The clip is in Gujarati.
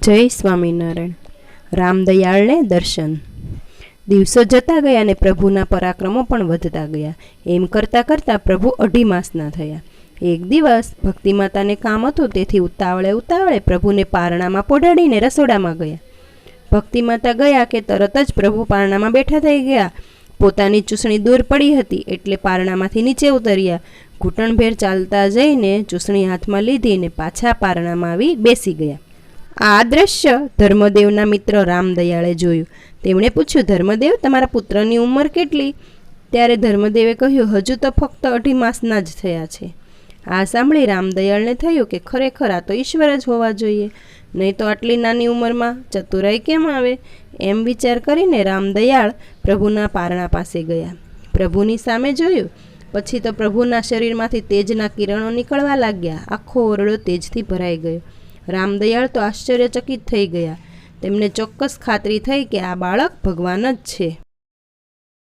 જય સ્વામિનારાયણ. રામદયાળને દર્શન. દિવસો જતા ગયા અને પ્રભુના પરાક્રમો પણ વધતા ગયા. એમ કરતાં કરતાં પ્રભુ 2.5 માસના થયા. એક દિવસ ભક્તિ માતાને કામ હતું, તેથી ઉતાવળે પ્રભુને પારણામાં પોઢાડીને રસોડામાં ગયા. ભક્તિ માતા ગયા કે તરત જ પ્રભુ પારણામાં બેઠા થઈ ગયા. પોતાની ચૂસણી દૂર પડી હતી એટલે પારણામાંથી નીચે ઉતર્યા. ઘૂંટણભેર ચાલતા જઈને ચૂસણી હાથમાં લીધી ને પાછા પારણામાં આવી બેસી ગયા. આ દ્રશ્ય ધર્મદેવના મિત્ર રામદયાળે જોયું. તેમણે પૂછ્યું, ધર્મદેવ, તમારા પુત્રની ઉંમર કેટલી? ત્યારે ધર્મદેવે કહ્યું, હજુ તો ફક્ત 2.5 માસના જ થયા છે. આ સાંભળી રામદયાળને થયું કે ખરેખર આ તો ઈશ્વર જ હોવા જોઈએ, નહીં તો આટલી નાની ઉંમરમાં ચતુરાઈ કેમ આવે? એમ વિચાર કરીને રામદયાળ પ્રભુના પારણા પાસે ગયા. પ્રભુની સામે જોયું. પછી તો પ્રભુના શરીરમાંથી તેજના કિરણો નીકળવા લાગ્યા. આખો ઓરડો તેજથી ભરાઈ ગયો. રામદયાળ તો આશ્ચર્યચકિત થઈ ગયા. તેમને ચોક્કસ ખાતરી થઈ કે આ બાળક ભગવાન જ છે.